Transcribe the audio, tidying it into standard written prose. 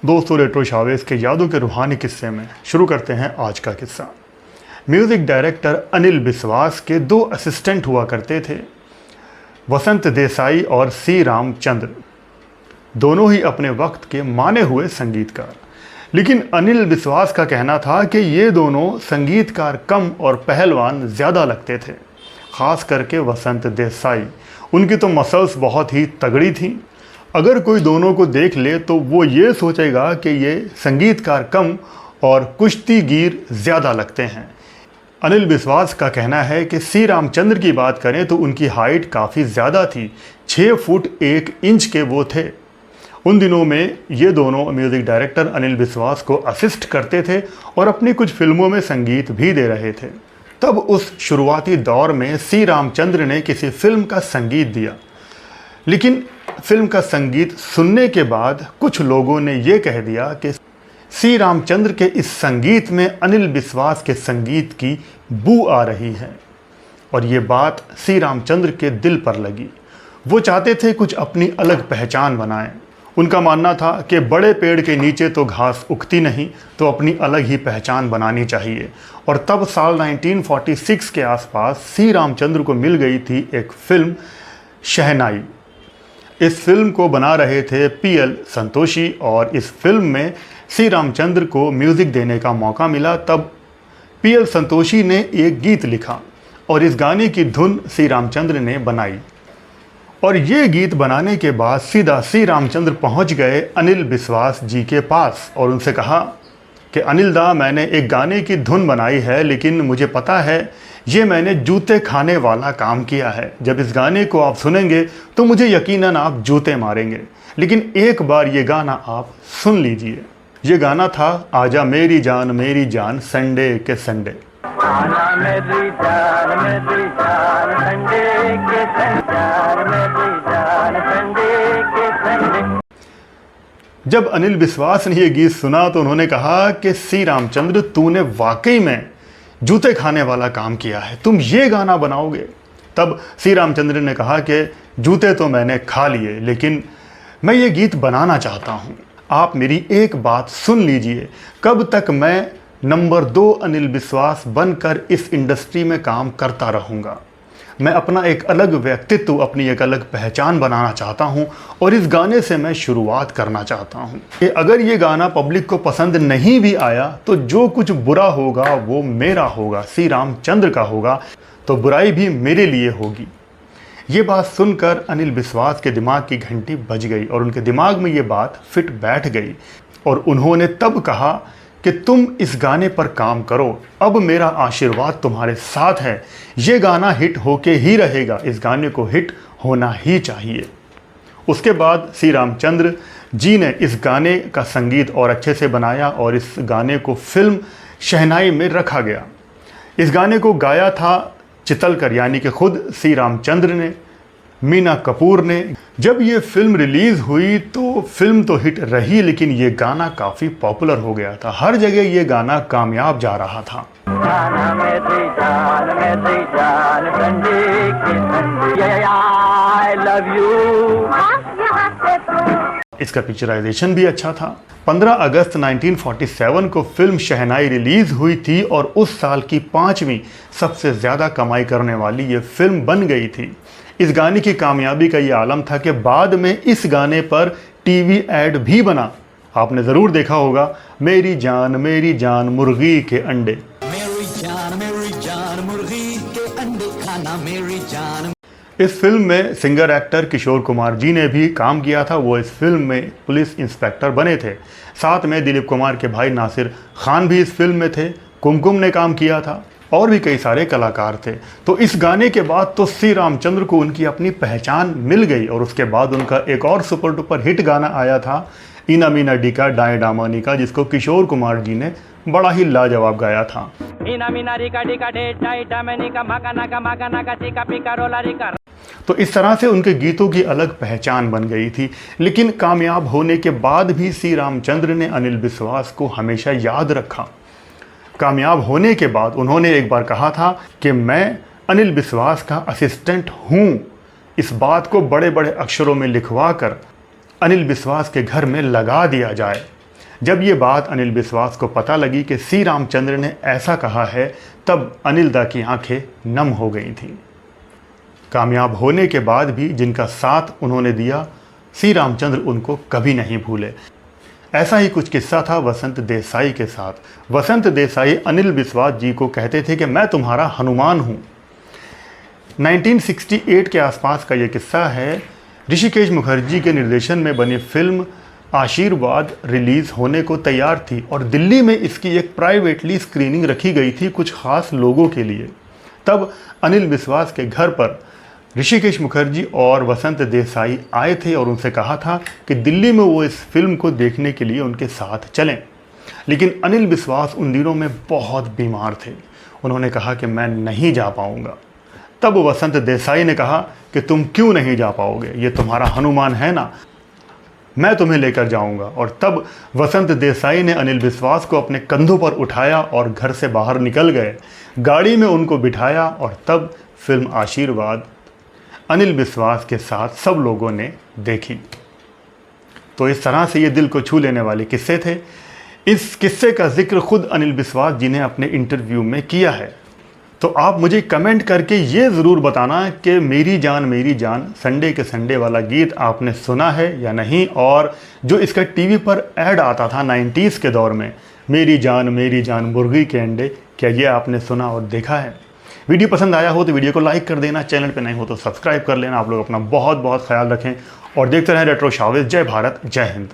दोस्तों, retro Chavez के यादों के रूहानी किस्से में शुरू करते हैं आज का किस्सा। म्यूज़िक डायरेक्टर अनिल बिस्वास के दो असिस्टेंट हुआ करते थे, वसंत देसाई और सी रामचंद्र। दोनों ही अपने वक्त के माने हुए संगीतकार, लेकिन अनिल बिस्वास का कहना था कि ये दोनों संगीतकार कम और पहलवान ज़्यादा लगते थे। ख़ास करके वसंत देसाई, उनकी तो मसल्स बहुत ही तगड़ी थी। अगर कोई दोनों को देख ले तो वो ये सोचेगा कि ये संगीतकार कम और कुश्तीगीर ज़्यादा लगते हैं। अनिल बिस्वास का कहना है कि सी रामचंद्र की बात करें तो उनकी हाइट काफ़ी ज़्यादा थी, 6 फुट 1 इंच के वो थे। उन दिनों में ये दोनों म्यूज़िक डायरेक्टर अनिल बिस्वास को असिस्ट करते थे और अपनी कुछ फिल्मों में संगीत भी दे रहे थे। तब उस शुरुआती दौर में सी रामचंद्र ने किसी फिल्म का संगीत दिया, लेकिन फिल्म का संगीत सुनने के बाद कुछ लोगों ने ये कह दिया कि सी रामचंद्र के इस संगीत में अनिल बिस्वास के संगीत की बू आ रही है। और ये बात सी रामचंद्र के दिल पर लगी। वो चाहते थे कुछ अपनी अलग पहचान बनाएं। उनका मानना था कि बड़े पेड़ के नीचे तो घास उगती नहीं, तो अपनी अलग ही पहचान बनानी चाहिए। और तब साल 1946 के आसपास सी रामचंद्र को मिल गई थी एक फिल्म शहनाई। इस फिल्म को बना रहे थे पीएल संतोषी और इस फिल्म में सी रामचंद्र को म्यूज़िक देने का मौका मिला। तब पीएल संतोषी ने एक गीत लिखा और इस गाने की धुन सी रामचंद्र ने बनाई। और ये गीत बनाने के बाद सीधा सी रामचंद्र पहुंच गए अनिल बिस्वास जी के पास और उनसे कहा कि अनिल दा, मैंने एक गाने की धुन बनाई है, लेकिन मुझे पता है ये मैंने जूते खाने वाला काम किया है। जब इस गाने को आप सुनेंगे तो मुझे यकीनन आप जूते मारेंगे, लेकिन एक बार ये गाना आप सुन लीजिए। ये गाना था आजा मेरी जान संडे के संडे। आजा मेरी जान संडे के संडे। जब अनिल बिस्वास ने ये गीत सुना तो उन्होंने कहा कि सी रामचंद्र, तूने वाकई में जूते खाने वाला काम किया है, तुम ये गाना बनाओगे। तब सी रामचंद्र ने कहा कि जूते तो मैंने खा लिए, लेकिन मैं ये गीत बनाना चाहता हूँ। आप मेरी एक बात सुन लीजिए, कब तक मैं नंबर 2 अनिल बिस्वास बनकर इस इंडस्ट्री में काम करता रहूँगा। मैं अपना एक अलग व्यक्तित्व, अपनी एक अलग पहचान बनाना चाहता हूं और इस गाने से मैं शुरुआत करना चाहता हूं कि अगर ये गाना पब्लिक को पसंद नहीं भी आया तो जो कुछ बुरा होगा वो मेरा होगा, सी रामचंद्र का होगा, तो बुराई भी मेरे लिए होगी। ये बात सुनकर अनिल बिस्वास के दिमाग की घंटी बज गई और उनके दिमाग में ये बात फिट बैठ गई और उन्होंने तब कहा कि तुम इस गाने पर काम करो, अब मेरा आशीर्वाद तुम्हारे साथ है। ये गाना हिट होके ही रहेगा, इस गाने को हिट होना ही चाहिए। उसके बाद सी रामचंद्र जी ने इस गाने का संगीत और अच्छे से बनाया और इस गाने को फिल्म शहनाई में रखा गया। इस गाने को गाया था चितलकर, यानी कि खुद सी रामचंद्र ने, मीना कपूर ने। जब ये फिल्म रिलीज़ हुई तो फिल्म तो हिट रही, लेकिन ये गाना काफ़ी पॉपुलर हो गया था। हर जगह ये गाना कामयाब जा रहा था। इसका पिक्चराइजेशन भी अच्छा था। 15 अगस्त 1947 को फिल्म शहनाई रिलीज़ हुई थी और उस साल की 5वीं सबसे ज़्यादा कमाई करने वाली ये फिल्म बन गई थी। इस गाने की कामयाबी का ये आलम था कि बाद में इस गाने पर टीवी ऐड भी बना। आपने ज़रूर देखा होगा, मेरी जान मुर्गी के अंडे। मेरी जान मुर्गी के अंडे खाना मेरी जान। इस फिल्म में सिंगर एक्टर किशोर कुमार जी ने भी काम किया था। वो इस फिल्म में पुलिस इंस्पेक्टर बने थे। साथ में दिलीप कुमार के भाई नासिर खान भी इस फिल्म में थे। कुमकुम ने काम किया था और भी कई सारे कलाकार थे। तो इस गाने के बाद तो सी रामचंद्र को उनकी अपनी पहचान मिल गई और उसके बाद उनका एक और सुपर डुपर हिट गाना आया था इना मीना डीका डाए डामानी का, जिसको किशोर कुमार जी ने बड़ा ही लाजवाब गाया था। तो इस तरह से उनके गीतों की अलग पहचान बन गई थी। लेकिन कामयाब होने के बाद भी सी रामचंद्र ने अनिल बिस्वास को हमेशा याद रखा। कामयाब होने के बाद उन्होंने एक बार कहा था कि मैं अनिल बिस्वास का असिस्टेंट हूँ। इस बात को बड़े बड़े अक्षरों में लिखवा कर अनिल बिस्वास के घर में लगा दिया जाए। जब ये बात अनिल बिस्वास को पता लगी कि सी रामचंद्र ने ऐसा कहा है, तब अनिल दा की आंखें नम हो गई थीं। कामयाब होने के बाद भी जिनका साथ उन्होंने दिया, सी रामचंद्र उनको कभी नहीं भूले। ऐसा ही कुछ किस्सा था वसंत देसाई के साथ। वसंत देसाई अनिल बिस्वास जी को कहते थे कि मैं तुम्हारा हनुमान हूँ। 1968 के आसपास का ये किस्सा है। ऋषिकेश मुखर्जी के निर्देशन में बनी फिल्म आशीर्वाद रिलीज़ होने को तैयार थी और दिल्ली में इसकी एक प्राइवेटली स्क्रीनिंग रखी गई थी कुछ ख़ास लोगों के लिए। तब अनिल बिस्वास के घर पर ऋषिकेश मुखर्जी और वसंत देसाई आए थे और उनसे कहा था कि दिल्ली में वो इस फिल्म को देखने के लिए उनके साथ चलें। लेकिन अनिल बिस्वास उन दिनों में बहुत बीमार थे। उन्होंने कहा कि मैं नहीं जा पाऊँगा। तब वसंत देसाई ने कहा कि तुम क्यों नहीं जा पाओगे, ये तुम्हारा हनुमान है ना, मैं तुम्हें लेकर जाऊंगा। और तब वसंत देसाई ने अनिल बिस्वास को अपने कंधों पर उठाया और घर से बाहर निकल गए। गाड़ी में उनको बिठाया और तब फिल्म आशीर्वाद अनिल बिस्वास के साथ सब लोगों ने देखी। तो इस तरह से ये दिल को छू लेने वाले किस्से थे। इस किस्से का जिक्र खुद अनिल बिस्वास जी ने अपने इंटरव्यू में किया है। तो आप मुझे कमेंट करके ये ज़रूर बताना कि मेरी जान संडे के संडे वाला गीत आपने सुना है या नहीं, और जो इसका टीवी पर ऐड आता था 90s के दौर में, मेरी जान मुर्गी के अंडे, क्या ये आपने सुना और देखा है? वीडियो पसंद आया हो तो वीडियो को लाइक कर देना, चैनल पे नहीं हो तो सब्सक्राइब कर लेना। आप लोग अपना बहुत बहुत ख्याल रखें और देखते रहें रेट्रो शोविज़। जय भारत, जय हिंद।